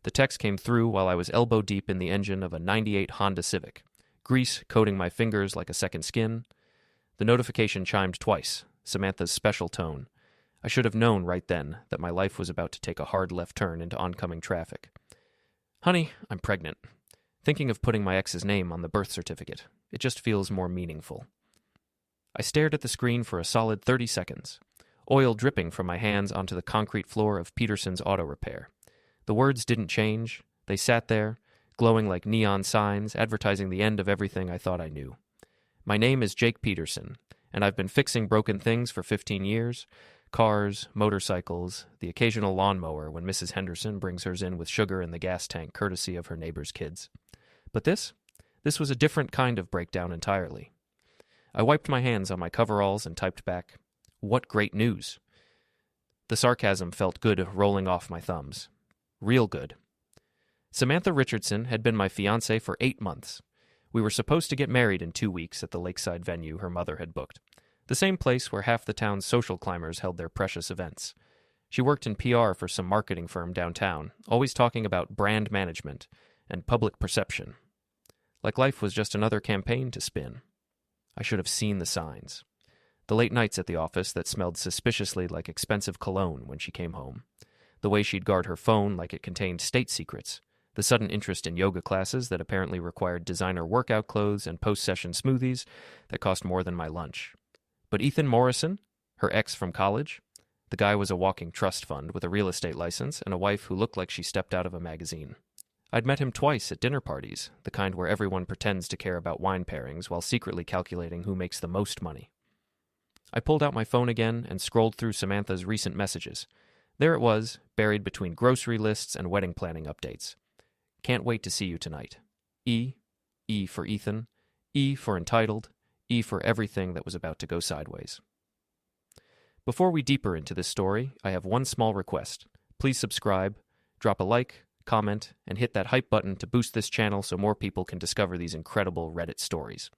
The text came through while I was elbow deep in the engine of a '98 Honda Civic, grease coating my fingers like a second skin. The notification chimed twice, Samantha's special tone. I should have known right then that my life was about to take a hard left turn into oncoming traffic. Honey, I'm pregnant. Thinking of putting my ex's name on the birth certificate. It just feels more meaningful. I stared at the screen for a solid 30 seconds, oil dripping from my hands onto the concrete floor of Peterson's Auto Repair. The words didn't change. They sat there, glowing like neon signs, advertising the end of everything I thought I knew. My name is Jake Peterson, and I've been fixing broken things for 15 years. Cars, motorcycles, the occasional lawnmower when Mrs. Henderson brings hers in with sugar in the gas tank courtesy of her neighbor's kids. But this was a different kind of breakdown entirely. I wiped my hands on my coveralls and typed back, "What great news!" The sarcasm felt good rolling off my thumbs. Real good. Samantha Richardson had been my fiancée for 8 months. We were supposed to get married in 2 weeks at the lakeside venue her mother had booked, the same place where half the town's social climbers held their precious events. She worked in PR for some marketing firm downtown, always talking about brand management and public perception. Like life was just another campaign to spin. I should have seen the signs. The late nights at the office that smelled suspiciously like expensive cologne when she came home. The way she'd guard her phone like it contained state secrets. The sudden interest in yoga classes that apparently required designer workout clothes and post-session smoothies that cost more than my lunch. But Ethan Morrison, her ex from college, the guy was a walking trust fund with a real estate license and a wife who looked like she stepped out of a magazine. I'd met him twice at dinner parties, the kind where everyone pretends to care about wine pairings while secretly calculating who makes the most money. I pulled out my phone again and scrolled through Samantha's recent messages. There it was, buried between grocery lists and wedding planning updates. Can't wait to see you tonight. E for Ethan, E for entitled, E for everything that was about to go sideways. Before we deeper into this story, I have one small request. Please subscribe, drop a like, comment, and hit that hype button to boost this channel so more people can discover these incredible Reddit stories.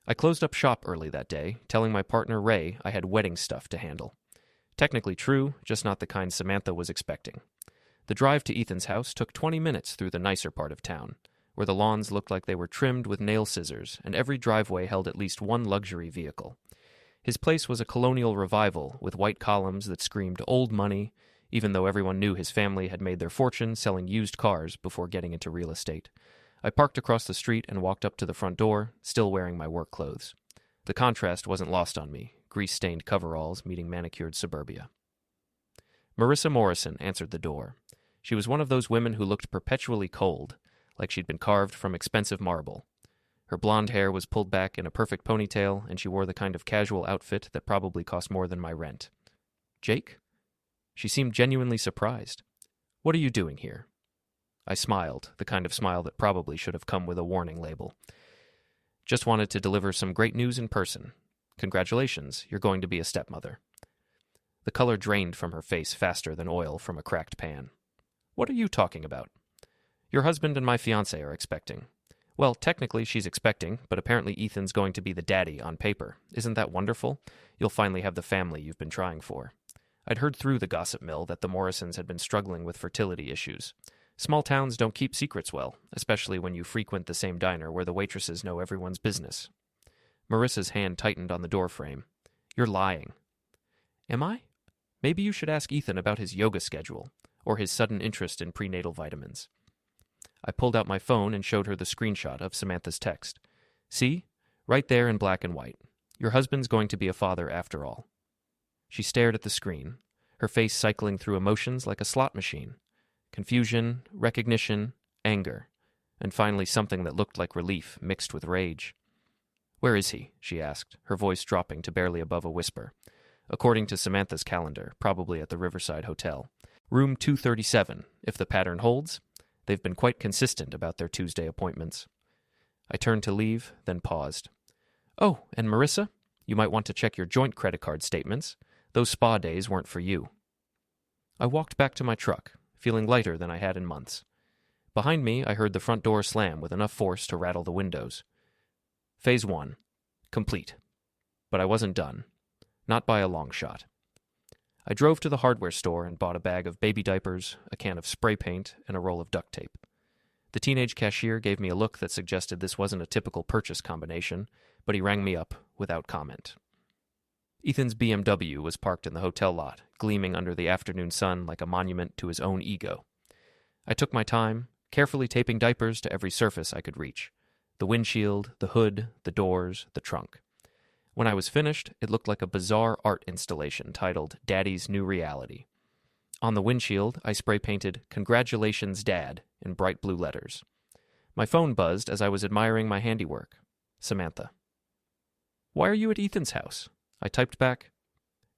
I closed up shop early that day, telling my partner Ray I had wedding stuff to handle. Technically true, just not the kind Samantha was expecting. The drive to Ethan's house took 20 minutes through the nicer part of town, where the lawns looked like they were trimmed with nail scissors, and every driveway held at least one luxury vehicle. His place was a colonial revival, with white columns that screamed old money, even though everyone knew his family had made their fortune selling used cars before getting into real estate. I parked across the street and walked up to the front door, still wearing my work clothes. The contrast wasn't lost on me, grease-stained coveralls meeting manicured suburbia. Marissa Morrison answered the door. She was one of those women who looked perpetually cold, like she'd been carved from expensive marble. Her blonde hair was pulled back in a perfect ponytail, and she wore the kind of casual outfit that probably cost more than my rent. Jake? She seemed genuinely surprised. What are you doing here? I smiled, the kind of smile that probably should have come with a warning label. Just wanted to deliver some great news in person. Congratulations, you're going to be a stepmother. The color drained from her face faster than oil from a cracked pan. What are you talking about? Your husband and my fiancée are expecting. Well, technically she's expecting, but apparently Ethan's going to be the daddy on paper. Isn't that wonderful? You'll finally have the family you've been trying for. I'd heard through the gossip mill that the Morrisons had been struggling with fertility issues. Small towns don't keep secrets well, especially when you frequent the same diner where the waitresses know everyone's business. Marissa's hand tightened on the doorframe. You're lying. Am I? Maybe you should ask Ethan about his yoga schedule, or his sudden interest in prenatal vitamins. I pulled out my phone and showed her the screenshot of Samantha's text. See? Right there in black and white. Your husband's going to be a father after all. She stared at the screen, her face cycling through emotions like a slot machine. Confusion, recognition, anger, and finally something that looked like relief mixed with rage. Where is he? She asked, her voice dropping to barely above a whisper. According to Samantha's calendar, probably at the Riverside Hotel. Room 237, if the pattern holds. They've been quite consistent about their Tuesday appointments. I turned to leave, then paused. Oh, and Marissa, you might want to check your joint credit card statements. Those spa days weren't for you. I walked back to my truck, feeling lighter than I had in months. Behind me, I heard the front door slam with enough force to rattle the windows. Phase 1. Complete. But I wasn't done. Not by a long shot. I drove to the hardware store and bought a bag of baby diapers, a can of spray paint, and a roll of duct tape. The teenage cashier gave me a look that suggested this wasn't a typical purchase combination, but he rang me up without comment. Ethan's BMW was parked in the hotel lot, gleaming under the afternoon sun like a monument to his own ego. I took my time, carefully taping diapers to every surface I could reach: the windshield, the hood, the doors, the trunk. When I was finished, it looked like a bizarre art installation titled Daddy's New Reality. On the windshield, I spray-painted "Congratulations, Dad" in bright blue letters. My phone buzzed as I was admiring my handiwork. Samantha. "Why are you at Ethan's house?" I typed back,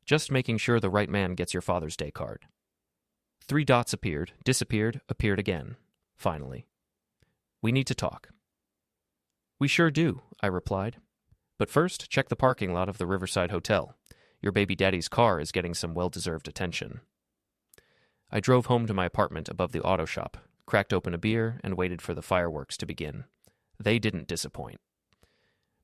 "Just making sure the right man gets your Father's Day card." 3 dots appeared, disappeared, appeared again. Finally. "We need to talk." "We sure do," I replied. "But first, check the parking lot of the Riverside Hotel. Your baby daddy's car is getting some well-deserved attention." I drove home to my apartment above the auto shop, cracked open a beer, and waited for the fireworks to begin. They didn't disappoint.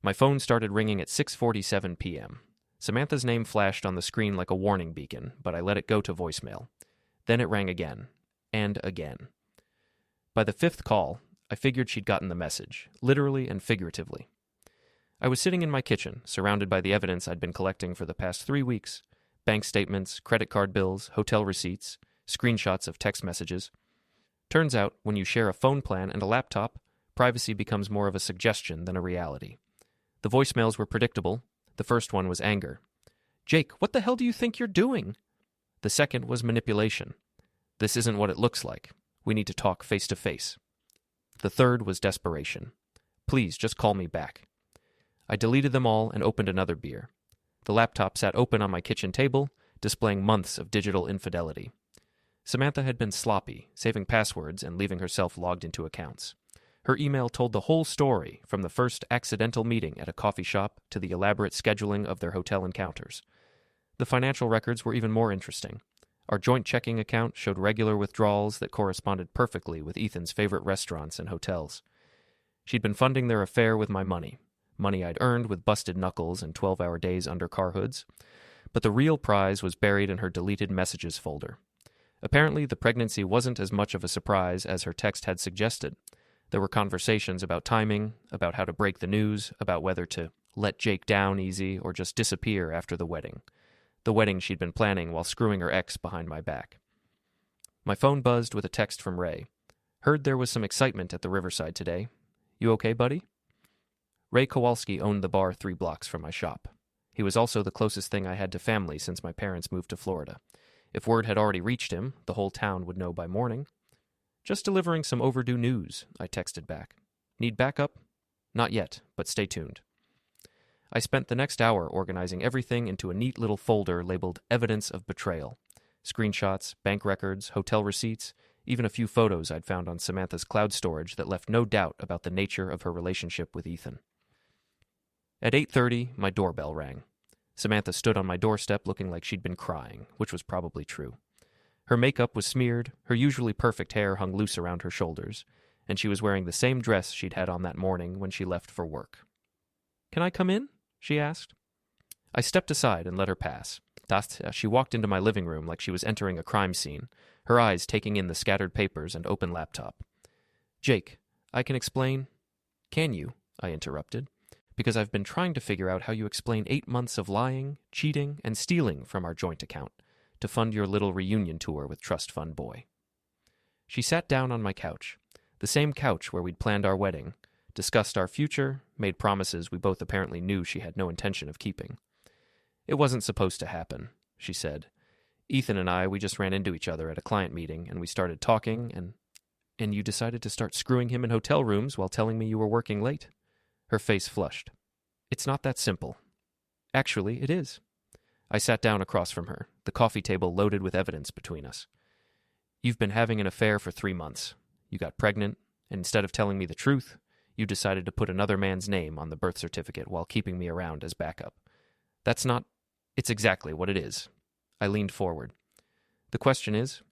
My phone started ringing at 6:47 p.m. Samantha's name flashed on the screen like a warning beacon, but I let it go to voicemail. Then it rang again, and again. By the 5th call, I figured she'd gotten the message, literally and figuratively. I was sitting in my kitchen, surrounded by the evidence I'd been collecting for the past 3 weeks: bank statements, credit card bills, hotel receipts, screenshots of text messages. Turns out, when you share a phone plan and a laptop, privacy becomes more of a suggestion than a reality. The voicemails were predictable. The first one was anger. "Jake, what the hell do you think you're doing?" The second was manipulation. "This isn't what it looks like. We need to talk face to face." The third was desperation. "Please, just call me back." I deleted them all and opened another beer. The laptop sat open on my kitchen table, displaying months of digital infidelity. Samantha had been sloppy, saving passwords and leaving herself logged into accounts. Her email told the whole story, from the first accidental meeting at a coffee shop to the elaborate scheduling of their hotel encounters. The financial records were even more interesting. Our joint checking account showed regular withdrawals that corresponded perfectly with Ethan's favorite restaurants and hotels. She'd been funding their affair with my money I'd earned with busted knuckles and 12-hour days under car hoods. But the real prize was buried in her deleted messages folder. Apparently, the pregnancy wasn't as much of a surprise as her text had suggested. There were conversations about timing, about how to break the news, about whether to let Jake down easy or just disappear after the wedding. The wedding she'd been planning while screwing her ex behind my back. My phone buzzed with a text from Ray. "Heard there was some excitement at the Riverside today. You okay, buddy?" Ray Kowalski owned the bar 3 blocks from my shop. He was also the closest thing I had to family since my parents moved to Florida. If word had already reached him, the whole town would know by morning. "Just delivering some overdue news," I texted back. "Need backup?" "Not yet, but stay tuned." I spent the next hour organizing everything into a neat little folder labeled Evidence of Betrayal. Screenshots, bank records, hotel receipts, even a few photos I'd found on Samantha's cloud storage that left no doubt about the nature of her relationship with Ethan. At 8:30, my doorbell rang. Samantha stood on my doorstep looking like she'd been crying, which was probably true. Her makeup was smeared, her usually perfect hair hung loose around her shoulders, and she was wearing the same dress she'd had on that morning when she left for work. "Can I come in?" she asked. I stepped aside and let her pass. She walked into my living room like she was entering a crime scene, her eyes taking in the scattered papers and open laptop. "Jake, I can explain—" "Can you?" I interrupted. "Because I've been trying to figure out how you explain 8 months of lying, cheating, and stealing from our joint account to fund your little reunion tour with Trust Fund Boy." She sat down on my couch, the same couch where we'd planned our wedding, discussed our future, made promises we both apparently knew she had no intention of keeping. "It wasn't supposed to happen," she said. "Ethan and I, we just ran into each other at a client meeting, and we started talking, and you decided to start screwing him in hotel rooms while telling me you were working late." Her face flushed. "It's not that simple." "Actually, it is." I sat down across from her, the coffee table loaded with evidence between us. "You've been having an affair for 3 months. You got pregnant, and instead of telling me the truth, you decided to put another man's name on the birth certificate while keeping me around as backup. That's not... It's exactly what it is." I leaned forward. "The question is,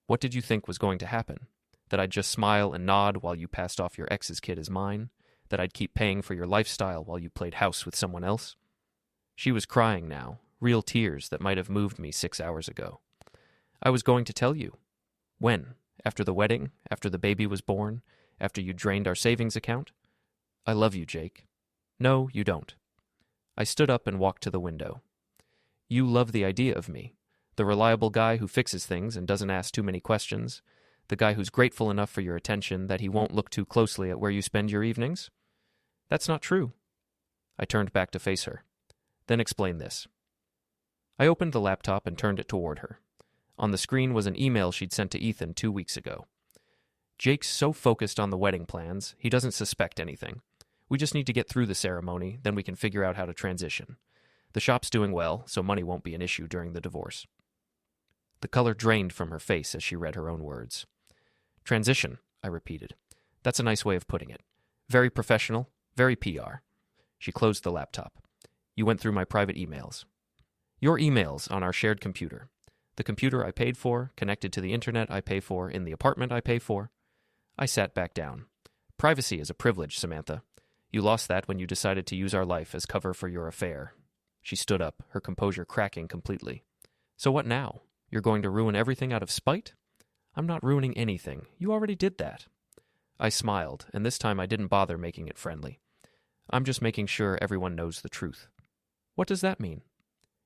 what did you think was going to happen? That I'd just smile and nod while you passed off your ex's kid as mine? That I'd keep paying for your lifestyle while you played house with someone else?" She was crying now, real tears that might have moved me 6 hours ago. I was going to tell you. When? After the wedding? After the baby was born? After you drained our savings account? I love you, Jake. No, you don't. I stood up and walked to the window. You love the idea of me. The reliable guy who fixes things and doesn't ask too many questions. The guy who's grateful enough for your attention that he won't look too closely at where you spend your evenings. That's not true. I turned back to face her. Then explain this. I opened the laptop and turned it toward her. On the screen was an email she'd sent to Ethan 2 weeks ago. Jake's so focused on the wedding plans, he doesn't suspect anything. We just need to get through the ceremony, then we can figure out how to transition. The shop's doing well, so money won't be an issue during the divorce. The color drained from her face as she read her own words. Transition, I repeated. That's a nice way of putting it. Very professional, very PR. She closed the laptop. You went through my private emails. Your emails on our shared computer. The computer I paid for, connected to the internet I pay for, in the apartment I pay for. I sat back down. Privacy is a privilege, Samantha. You lost that when you decided to use our life as cover for your affair. She stood up, her composure cracking completely. So what now? You're going to ruin everything out of spite? I'm not ruining anything. You already did that. I smiled, and this time I didn't bother making it friendly. I'm just making sure everyone knows the truth. What does that mean?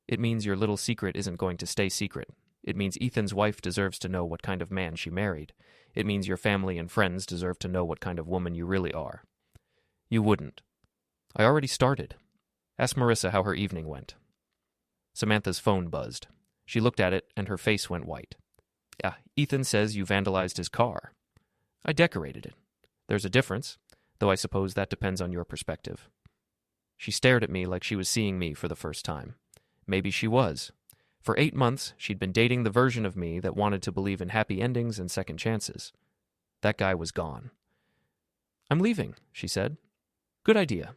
It means your little secret isn't going to stay secret. It means Ethan's wife deserves to know what kind of man she married. It means your family and friends deserve to know what kind of woman you really are. You wouldn't. I already started. Ask Marissa how her evening went. Samantha's phone buzzed. She looked at it, and her face went white. Yeah, Ethan says you vandalized his car. I decorated it. There's a difference, though I suppose that depends on your perspective. She stared at me like she was seeing me for the first time. Maybe she was. For 8 months, she'd been dating the version of me that wanted to believe in happy endings and second chances. That guy was gone. I'm leaving, she said. Good idea.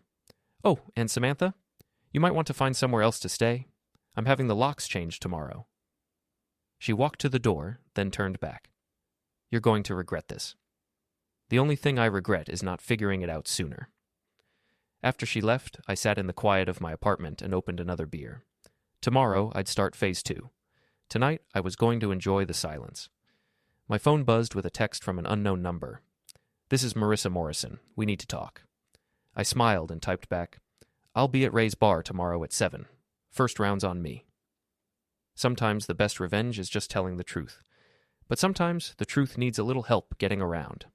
Oh, and Samantha, you might want to find somewhere else to stay. I'm having the locks changed tomorrow. She walked to the door, then turned back. You're going to regret this. The only thing I regret is not figuring it out sooner. After she left, I sat in the quiet of my apartment and opened another beer. Tomorrow, I'd start phase 2. Tonight, I was going to enjoy the silence. My phone buzzed with a text from an unknown number. This is Marissa Morrison. We need to talk. I smiled and typed back, I'll be at Ray's bar tomorrow at 7. First round's on me. Sometimes the best revenge is just telling the truth. But sometimes the truth needs a little help getting around.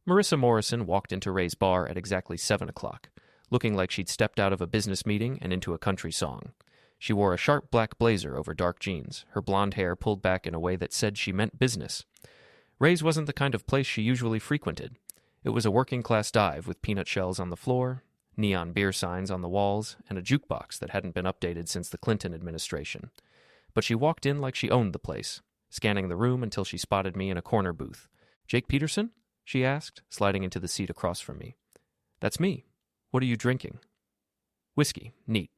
Marissa Morrison walked into Ray's bar at exactly 7 o'clock, looking like she'd stepped out of a business meeting and into a country song. She wore a sharp black blazer over dark jeans, her blonde hair pulled back in a way that said she meant business. Ray's wasn't the kind of place she usually frequented. It was a working-class dive with peanut shells on the floor, neon beer signs on the walls, and a jukebox that hadn't been updated since the Clinton administration. But she walked in like she owned the place, scanning the room until she spotted me in a corner booth. Jake Peterson? She asked, sliding into the seat across from me. That's me. What are you drinking? Whiskey. Neat.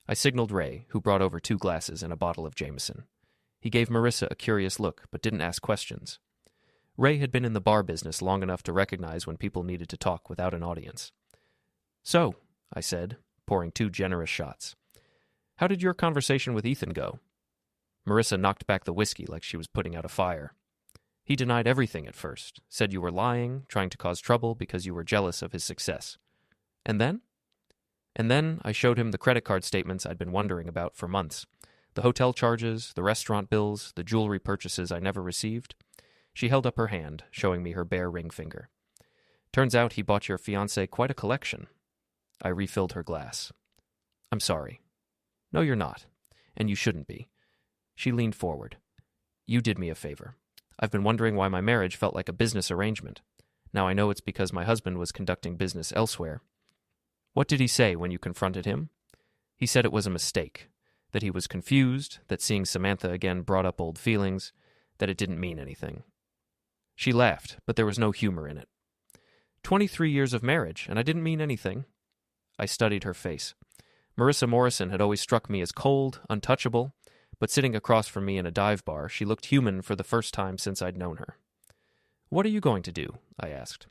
I signaled Ray, who brought over 2 glasses and a bottle of Jameson. He gave Marissa a curious look, but didn't ask questions. Ray had been in the bar business long enough to recognize when people needed to talk without an audience. So, I said, pouring 2 generous shots. How did your conversation with Ethan go? Marissa knocked back the whiskey like she was putting out a fire. He denied everything at first, said you were lying, trying to cause trouble because you were jealous of his success. And then? And then I showed him the credit card statements I'd been wondering about for months. The hotel charges, the restaurant bills, the jewelry purchases I never received. She held up her hand, showing me her bare ring finger. Turns out he bought your fiancée quite a collection. I refilled her glass. I'm sorry. No, you're not. And you shouldn't be. She leaned forward. You did me a favor. I've been wondering why my marriage felt like a business arrangement. Now I know it's because my husband was conducting business elsewhere. What did he say when you confronted him? He said it was a mistake, that he was confused, that seeing Samantha again brought up old feelings, that it didn't mean anything. She laughed, but there was no humor in it. 23 years of marriage, and I didn't mean anything. I studied her face. Marissa Morrison had always struck me as cold, untouchable, but sitting across from me in a dive bar, she looked human for the first time since I'd known her. What are you going to do? I asked.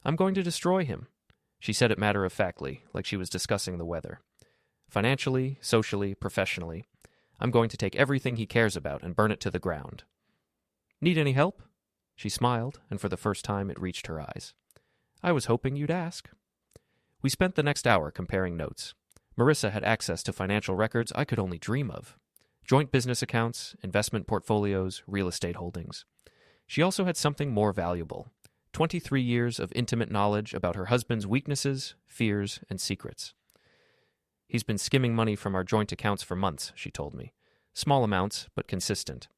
I'm going to destroy him. She said it matter-of-factly, like she was discussing the weather. Financially, socially, professionally. I'm going to take everything he cares about and burn it to the ground. Need any help? She smiled, and for the first time it reached her eyes. I was hoping you'd ask. We spent the next hour comparing notes. Marissa had access to financial records I could only dream of. Joint business accounts, investment portfolios, real estate holdings. She also had something more valuable. 23 years of intimate knowledge about her husband's weaknesses, fears, and secrets. He's been skimming money from our joint accounts for months, she told me. Small amounts, but consistent.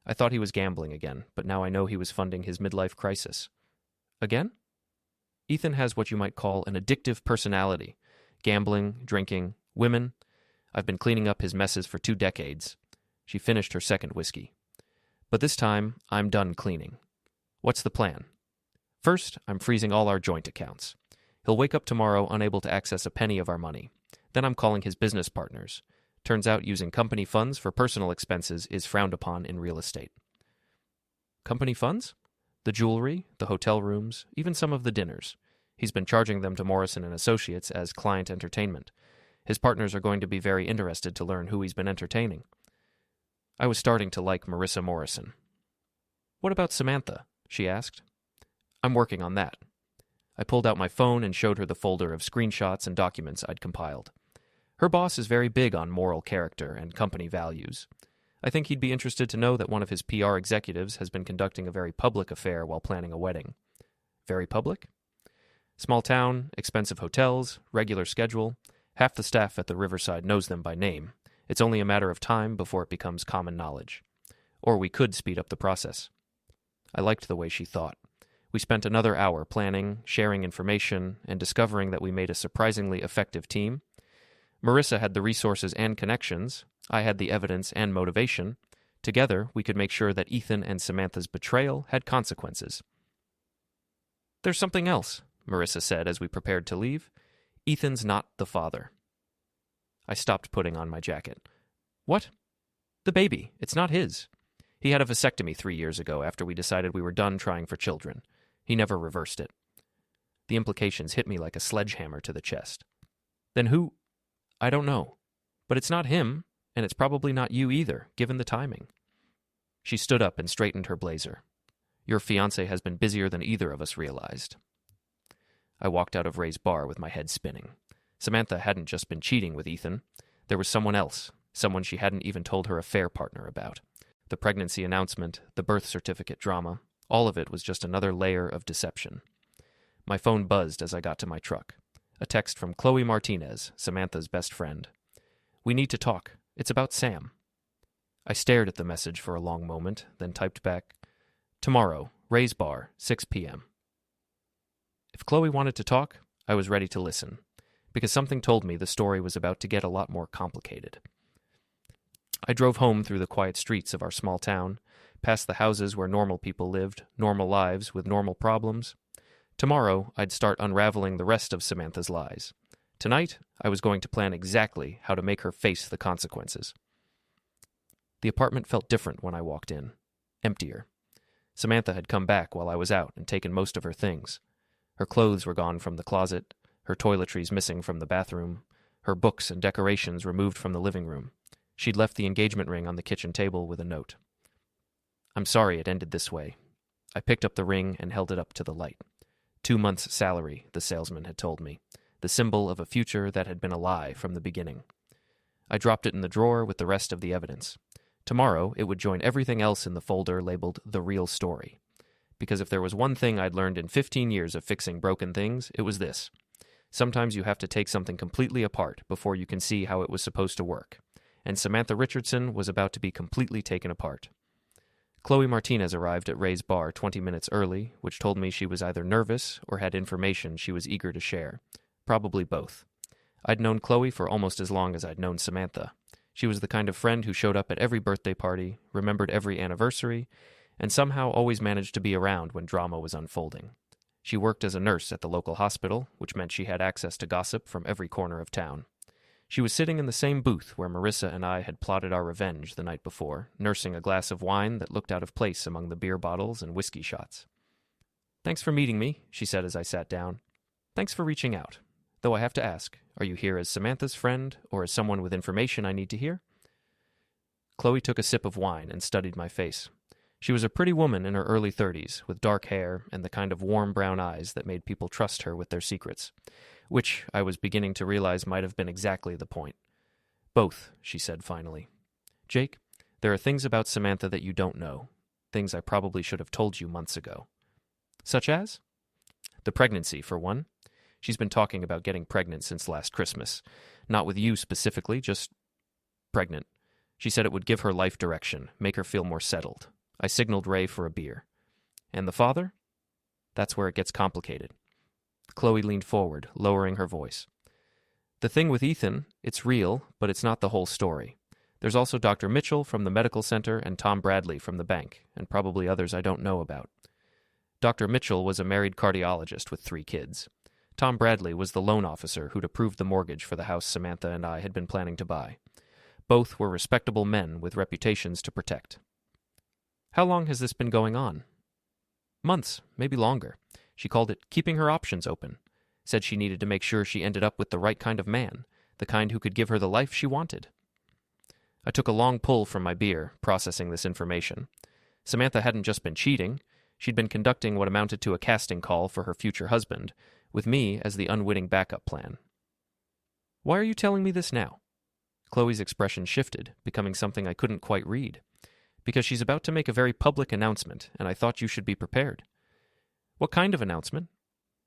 I thought he was gambling again, but now I know he was funding his midlife crisis. Again? Ethan has what you might call an addictive personality. Gambling, drinking, women. I've been cleaning up his messes for 2 decades. She finished her second whiskey. But this time, I'm done cleaning. What's the plan? First, I'm freezing all our joint accounts. He'll wake up tomorrow unable to access a penny of our money. Then I'm calling his business partners. Turns out using company funds for personal expenses is frowned upon in real estate. Company funds? The jewelry, the hotel rooms, even some of the dinners. He's been charging them to Morrison and Associates as client entertainment. His partners are going to be very interested to learn who he's been entertaining. I was starting to like Marissa Morrison. What about Samantha? She asked. I'm working on that. I pulled out my phone and showed her the folder of screenshots and documents I'd compiled. Her boss is very big on moral character and company values. I think he'd be interested to know that one of his PR executives has been conducting a very public affair while planning a wedding. Very public? Small town, expensive hotels, regular schedule. Half the staff at the Riverside knows them by name. It's only a matter of time before it becomes common knowledge. Or we could speed up the process. I liked the way she thought. We spent another hour planning, sharing information, and discovering that we made a surprisingly effective team. Marissa had the resources and connections. I had the evidence and motivation. Together, we could make sure that Ethan and Samantha's betrayal had consequences. There's something else, Marissa said as we prepared to leave. Ethan's not the father. I stopped putting on my jacket. What? The baby. It's not his. He had a vasectomy 3 years ago after we decided we were done trying for children. He never reversed it. The implications hit me like a sledgehammer to the chest. Then who? I don't know. But it's not him, and it's probably not you either, given the timing. She stood up and straightened her blazer. Your fiancé has been busier than either of us realized. I walked out of Ray's bar with my head spinning. Samantha hadn't just been cheating with Ethan. There was someone else, someone she hadn't even told her affair partner about. The pregnancy announcement, the birth certificate drama, all of it was just another layer of deception. My phone buzzed as I got to my truck. A text from Chloe Martinez, Samantha's best friend. We need to talk. It's about Sam. I stared at the message for a long moment, then typed back, Tomorrow, Ray's Bar, 6 p.m. If Chloe wanted to talk, I was ready to listen, because something told me the story was about to get a lot more complicated. I drove home through the quiet streets of our small town, past the houses where normal people lived, normal lives with normal problems. Tomorrow, I'd start unraveling the rest of Samantha's lies. Tonight, I was going to plan exactly how to make her face the consequences. The apartment felt different when I walked in. Emptier. Samantha had come back while I was out and taken most of her things. Her clothes were gone from the closet, her toiletries missing from the bathroom, her books and decorations removed from the living room. She'd left the engagement ring on the kitchen table with a note. I'm sorry it ended this way. I picked up the ring and held it up to the light. 2 months' salary, the salesman had told me, the symbol of a future that had been a lie from the beginning. I dropped it in the drawer with the rest of the evidence. Tomorrow, it would join everything else in the folder labeled The Real Story. Because if there was one thing I'd learned in 15 years of fixing broken things, it was this. Sometimes you have to take something completely apart before you can see how it was supposed to work. And Samantha Richardson was about to be completely taken apart. Chloe Martinez arrived at Ray's bar 20 minutes early, which told me she was either nervous or had information she was eager to share. Probably both. I'd known Chloe for almost as long as I'd known Samantha. She was the kind of friend who showed up at every birthday party, remembered every anniversary, and somehow always managed to be around when drama was unfolding. She worked as a nurse at the local hospital, which meant she had access to gossip from every corner of town. She was sitting in the same booth where Marissa and I had plotted our revenge the night before, nursing a glass of wine that looked out of place among the beer bottles and whiskey shots. Thanks for meeting me, she said as I sat down. Thanks for reaching out. Though I have to ask, are you here as Samantha's friend or as someone with information I need to hear? Chloe took a sip of wine and studied my face. She was a pretty woman in her early 30s, with dark hair and the kind of warm brown eyes that made people trust her with their secrets, which I was beginning to realize might have been exactly the point. Both, she said finally. Jake, there are things about Samantha that you don't know, things I probably should have told you months ago. Such as? The pregnancy, for one. She's been talking about getting pregnant since last Christmas. Not with you specifically, just pregnant. She said it would give her life direction, make her feel more settled. I signaled Ray for a beer. And the father? That's where it gets complicated. Chloe leaned forward, lowering her voice. The thing with Ethan, it's real, but it's not the whole story. There's also Dr. Mitchell from the medical center and Tom Bradley from the bank, and probably others I don't know about. Dr. Mitchell was a married cardiologist with 3 kids. Tom Bradley was the loan officer who'd approved the mortgage for the house Samantha and I had been planning to buy. Both were respectable men with reputations to protect. How long has this been going on? Months, maybe longer. She called it keeping her options open. Said she needed to make sure she ended up with the right kind of man, the kind who could give her the life she wanted. I took a long pull from my beer, processing this information. Samantha hadn't just been cheating. She'd been conducting what amounted to a casting call for her future husband, with me as the unwitting backup plan. Why are you telling me this now? Chloe's expression shifted, becoming something I couldn't quite read. Because she's about to make a very public announcement, and I thought you should be prepared. What kind of announcement?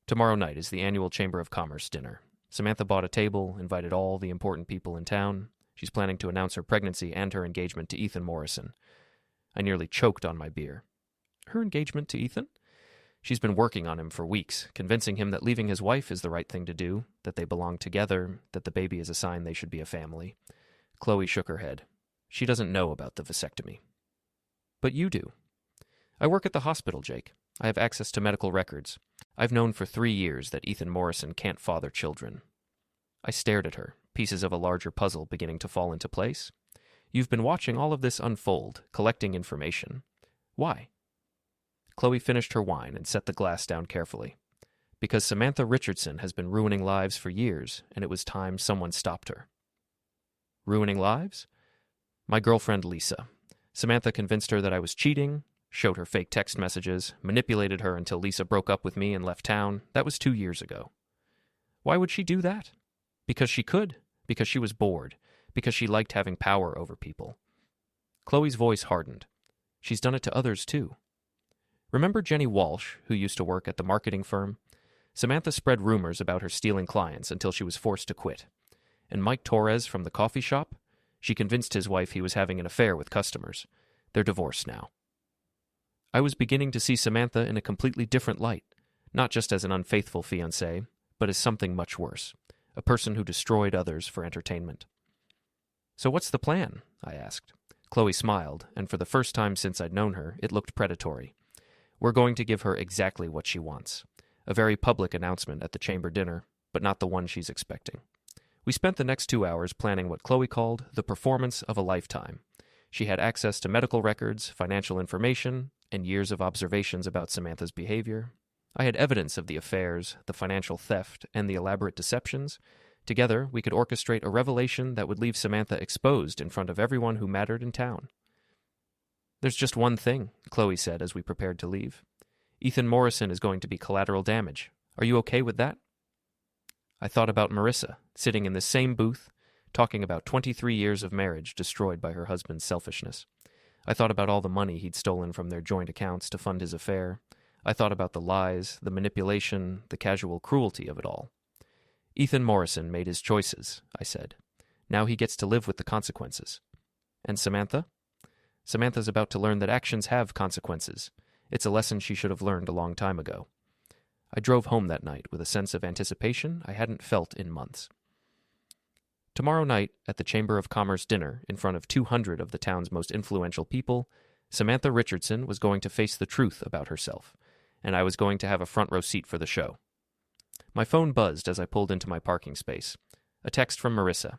Tomorrow night is the annual Chamber of Commerce dinner. Samantha bought a table, invited all the important people in town. She's planning to announce her pregnancy and her engagement to Ethan Morrison. I nearly choked on my beer. Her engagement to Ethan? She's been working on him for weeks, convincing him that leaving his wife is the right thing to do, that they belong together, that the baby is a sign they should be a family. Chloe shook her head. She doesn't know about the vasectomy. But you do. I work at the hospital, Jake. I have access to medical records. I've known for 3 years that Ethan Morrison can't father children. I stared at her, pieces of a larger puzzle beginning to fall into place. You've been watching all of this unfold, collecting information. Why? Chloe finished her wine and set the glass down carefully. Because Samantha Richardson has been ruining lives for years, and it was time someone stopped her. Ruining lives? My girlfriend Lisa. Samantha convinced her that I was cheating, showed her fake text messages, manipulated her until Lisa broke up with me and left town. That was 2 years ago. Why would she do that? Because she could. Because she was bored. Because she liked having power over people. Chloe's voice hardened. She's done it to others, too. Remember Jenny Walsh, who used to work at the marketing firm? Samantha spread rumors about her stealing clients until she was forced to quit. And Mike Torres from the coffee shop? She convinced his wife he was having an affair with customers. They're divorced now. I was beginning to see Samantha in a completely different light, not just as an unfaithful fiancée, but as something much worse, a person who destroyed others for entertainment. So what's the plan? I asked. Chloe smiled, and for the first time since I'd known her, it looked predatory. We're going to give her exactly what she wants. A very public announcement at the chamber dinner, but not the one she's expecting. We spent the next 2 hours planning what Chloe called the performance of a lifetime. She had access to medical records, financial information, and years of observations about Samantha's behavior. I had evidence of the affairs, the financial theft, and the elaborate deceptions. Together, we could orchestrate a revelation that would leave Samantha exposed in front of everyone who mattered in town. There's just one thing, Chloe said as we prepared to leave. Ethan Morrison is going to be collateral damage. Are you okay with that? I thought about Marissa, sitting in the same booth, talking about 23 years of marriage destroyed by her husband's selfishness. I thought about all the money he'd stolen from their joint accounts to fund his affair. I thought about the lies, the manipulation, the casual cruelty of it all. Ethan Morrison made his choices, I said. Now he gets to live with the consequences. And Samantha? Samantha's about to learn that actions have consequences. It's a lesson she should have learned a long time ago. I drove home that night with a sense of anticipation I hadn't felt in months. Tomorrow night, at the Chamber of Commerce dinner, in front of 200 of the town's most influential people, Samantha Richardson was going to face the truth about herself, and I was going to have a front row seat for the show. My phone buzzed as I pulled into my parking space. A text from Marissa.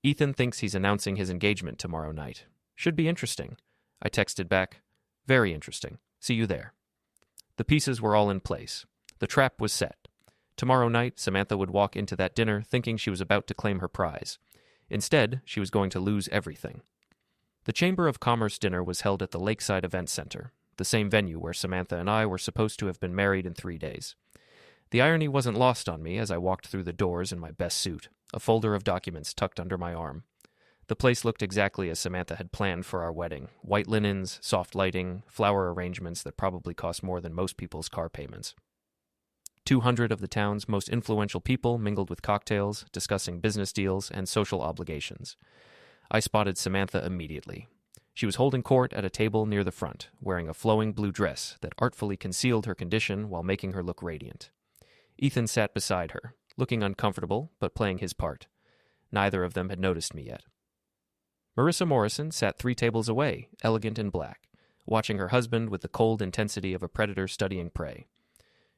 Ethan thinks he's announcing his engagement tomorrow night. Should be interesting. I texted back, very interesting. See you there. The pieces were all in place. The trap was set. Tomorrow night, Samantha would walk into that dinner thinking she was about to claim her prize. Instead, she was going to lose everything. The Chamber of Commerce dinner was held at the Lakeside Event Center, the same venue where Samantha and I were supposed to have been married in 3 days. The irony wasn't lost on me as I walked through the doors in my best suit, a folder of documents tucked under my arm. The place looked exactly as Samantha had planned for our wedding: white linens, soft lighting, flower arrangements that probably cost more than most people's car payments. 200 of the town's most influential people mingled with cocktails, discussing business deals and social obligations. I spotted Samantha immediately. She was holding court at a table near the front, wearing a flowing blue dress that artfully concealed her condition while making her look radiant. Ethan sat beside her, looking uncomfortable but playing his part. Neither of them had noticed me yet. Marissa Morrison sat 3 tables away, elegant in black, watching her husband with the cold intensity of a predator studying prey.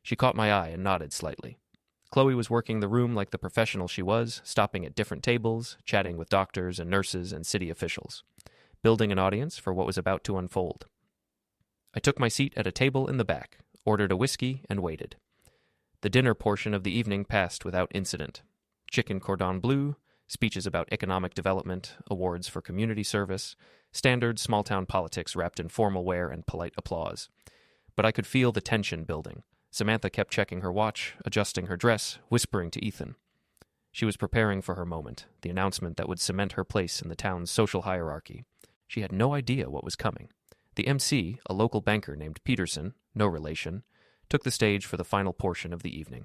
She caught my eye and nodded slightly. Chloe was working the room like the professional she was, stopping at different tables, chatting with doctors and nurses and city officials, building an audience for what was about to unfold. I took my seat at a table in the back, ordered a whiskey, and waited. The dinner portion of the evening passed without incident. Chicken cordon bleu, speeches about economic development, awards for community service, standard small-town politics wrapped in formal wear and polite applause. But I could feel the tension building. Samantha kept checking her watch, adjusting her dress, whispering to Ethan. She was preparing for her moment, the announcement that would cement her place in the town's social hierarchy. She had no idea what was coming. The MC, a local banker named Peterson, no relation, took the stage for the final portion of the evening.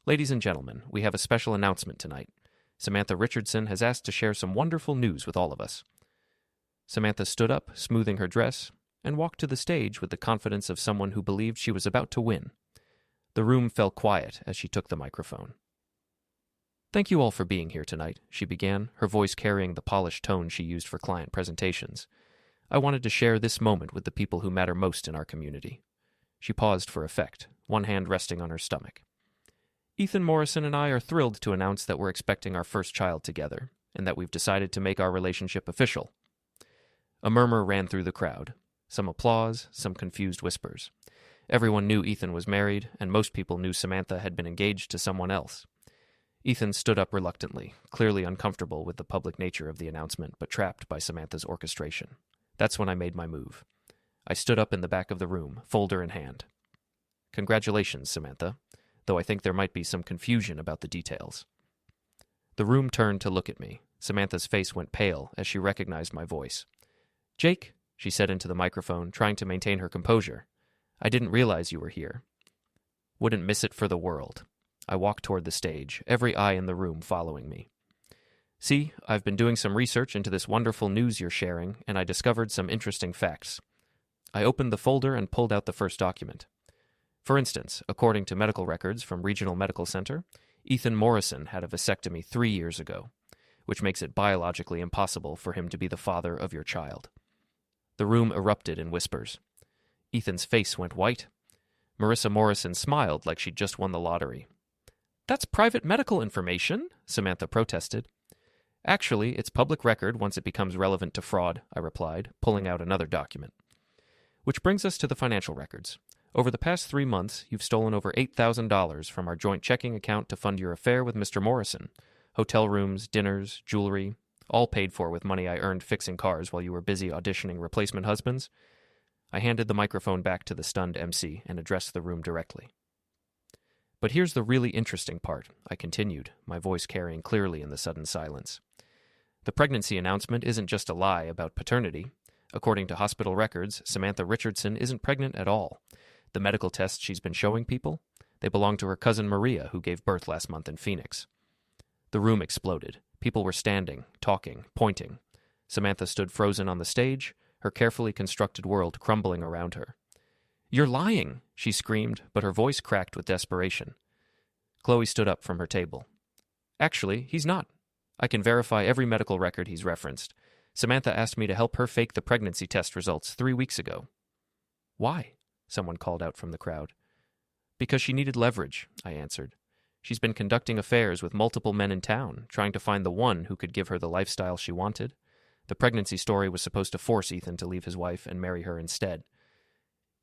Ladies and gentlemen, we have a special announcement tonight. Samantha Richardson has asked to share some wonderful news with all of us. Samantha stood up, smoothing her dress, and walked to the stage with the confidence of someone who believed she was about to win. The room fell quiet as she took the microphone. "Thank you all for being here tonight," she began, her voice carrying the polished tone she used for client presentations. "I wanted to share this moment with the people who matter most in our community." She paused for effect, one hand resting on her stomach. "Ethan Morrison and I are thrilled to announce that we're expecting our first child together, and that we've decided to make our relationship official." A murmur ran through the crowd. Some applause, some confused whispers. Everyone knew Ethan was married, and most people knew Samantha had been engaged to someone else. Ethan stood up reluctantly, clearly uncomfortable with the public nature of the announcement, but trapped by Samantha's orchestration. That's when I made my move. I stood up in the back of the room, folder in hand. "Congratulations, Samantha, though I think there might be some confusion about the details." The room turned to look at me. Samantha's face went pale as she recognized my voice. "Jake," she said into the microphone, trying to maintain her composure, "I didn't realize you were here." Wouldn't miss it for the world. I walked toward the stage, every eye in the room following me. "See, I've been doing some research into this wonderful news you're sharing, and I discovered some interesting facts." I opened the folder and pulled out the first document. For instance, according to medical records from Regional Medical Center, Ethan Morrison had a vasectomy 3 years ago, which makes it biologically impossible for him to be the father of your child. The room erupted in whispers. Ethan's face went white. Marissa Morrison smiled like she'd just won the lottery. "That's private medical information," Samantha protested. "Actually, it's public record once it becomes relevant to fraud," I replied, pulling out another document. "Which brings us to the financial records. Over the past 3 months, you've stolen over $8,000 from our joint checking account to fund your affair with Mr. Morrison. Hotel rooms, dinners, jewelry, all paid for with money I earned fixing cars while you were busy auditioning replacement husbands." I handed the microphone back to the stunned MC and addressed the room directly. "But here's the really interesting part," I continued, my voice carrying clearly in the sudden silence. "The pregnancy announcement isn't just a lie about paternity. According to hospital records, Samantha Richardson isn't pregnant at all. The medical tests she's been showing people, they belong to her cousin Maria, who gave birth last month in Phoenix." The room exploded. People were standing, talking, pointing. Samantha stood frozen on the stage, her carefully constructed world crumbling around her. "You're lying!" she screamed, but her voice cracked with desperation. Chloe stood up from her table. "Actually, he's not. I can verify every medical record he's referenced. Samantha asked me to help her fake the pregnancy test results 3 weeks ago." "Why?" someone called out from the crowd. "Because she needed leverage," I answered. "She's been conducting affairs with multiple men in town, trying to find the one who could give her the lifestyle she wanted. The pregnancy story was supposed to force Ethan to leave his wife and marry her instead."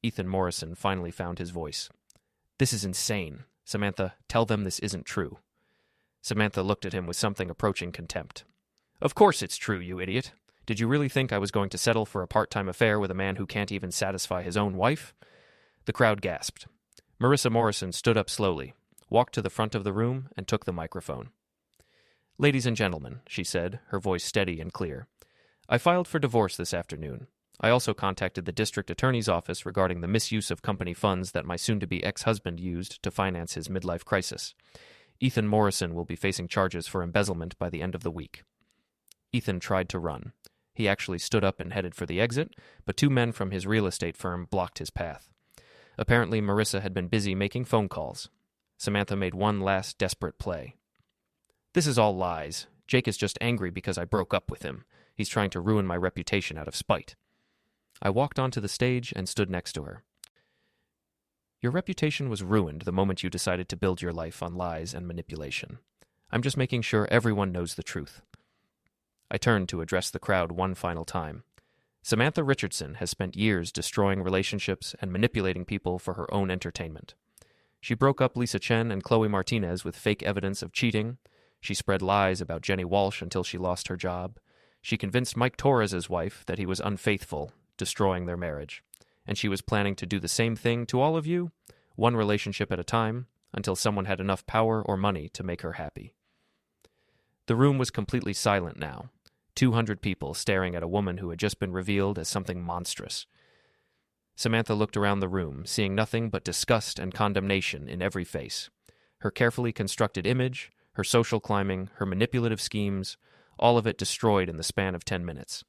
Ethan Morrison finally found his voice. "This is insane," Samantha, tell them this isn't true. Samantha looked at him with something approaching contempt. Of course it's true, you idiot. Did you really think I was going to settle for a part-time affair with a man who can't even satisfy his own wife? The crowd gasped. Marissa Morrison stood up slowly, walked to the front of the room, and took the microphone. Ladies and gentlemen, she said, her voice steady and clear, I filed for divorce this afternoon. I also contacted the district attorney's office regarding the misuse of company funds that my soon-to-be ex-husband used to finance his midlife crisis. Ethan Morrison will be facing charges for embezzlement by the end of the week. Ethan tried to run. He actually stood up and headed for the exit, but two men from his real estate firm blocked his path. Apparently, Marissa had been busy making phone calls. Samantha made one last desperate play. This is all lies. Jake is just angry because I broke up with him. He's trying to ruin my reputation out of spite. I walked onto the stage and stood next to her. Your reputation was ruined the moment you decided to build your life on lies and manipulation. I'm just making sure everyone knows the truth. I turned to address the crowd one final time. Samantha Richardson has spent years destroying relationships and manipulating people for her own entertainment. She broke up Lisa Chen and Chloe Martinez with fake evidence of cheating. She spread lies about Jenny Walsh until she lost her job. She convinced Mike Torres' wife that he was unfaithful, destroying their marriage. And she was planning to do the same thing to all of you, one relationship at a time, until someone had enough power or money to make her happy. The room was completely silent now, 200 people staring at a woman who had just been revealed as something monstrous. Samantha looked around the room, seeing nothing but disgust and condemnation in every face. Her carefully constructed image, her social climbing, her manipulative schemes, all of it destroyed in the span of 10 minutes.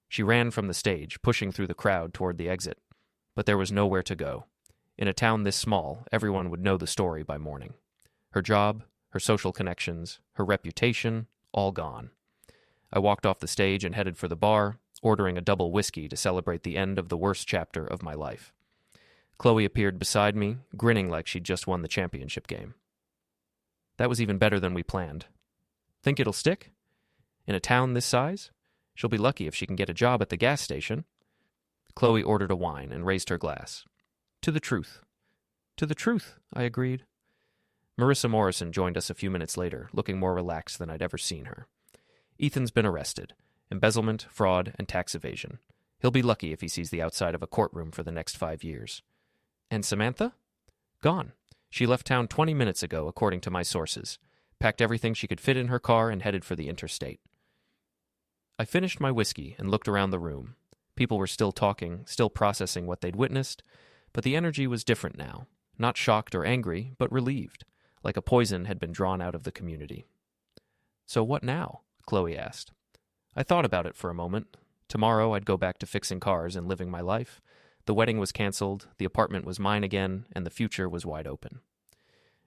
She ran from the stage, pushing through the crowd toward the exit. But there was nowhere to go. In a town this small, everyone would know the story by morning. Her job, her social connections, her reputation, all gone. I walked off the stage and headed for the bar, ordering a double whiskey to celebrate the end of the worst chapter of my life. Chloe appeared beside me, grinning like she'd just won the championship game. That was even better than we planned. Think it'll stick? In a town this size? She'll be lucky if she can get a job at the gas station. Chloe ordered a wine and raised her glass. To the truth. To the truth, I agreed. Marissa Morrison joined us a few minutes later, looking more relaxed than I'd ever seen her. Ethan's been arrested. Embezzlement, fraud, and tax evasion. He'll be lucky if he sees the outside of a courtroom for the next 5 years. And Samantha? Gone. She left town 20 minutes ago, according to my sources. Packed everything she could fit in her car and headed for the interstate. I finished my whiskey and looked around the room. People were still talking, still processing what they'd witnessed, but the energy was different now. Not shocked or angry, but relieved, like a poison had been drawn out of the community. So what now? Chloe asked. I thought about it for a moment. Tomorrow I'd go back to fixing cars and living my life. The wedding was canceled, the apartment was mine again, and the future was wide open.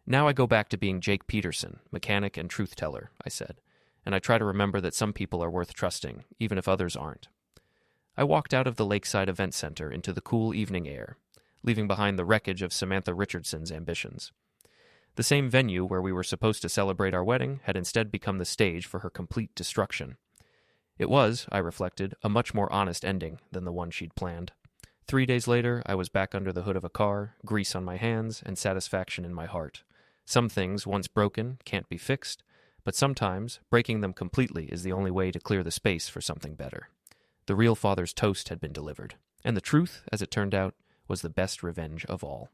Now I go back to being Jake Peterson, mechanic and truth-teller, I said, and I try to remember that some people are worth trusting, even if others aren't. I walked out of the Lakeside Event Center into the cool evening air, leaving behind the wreckage of Samantha Richardson's ambitions. The same venue where we were supposed to celebrate our wedding had instead become the stage for her complete destruction. It was, I reflected, a much more honest ending than the one she'd planned. 3 days later, I was back under the hood of a car, grease on my hands, and satisfaction in my heart. Some things, once broken, can't be fixed, but sometimes breaking them completely is the only way to clear the space for something better. The real father's toast had been delivered, and the truth, as it turned out, was the best revenge of all.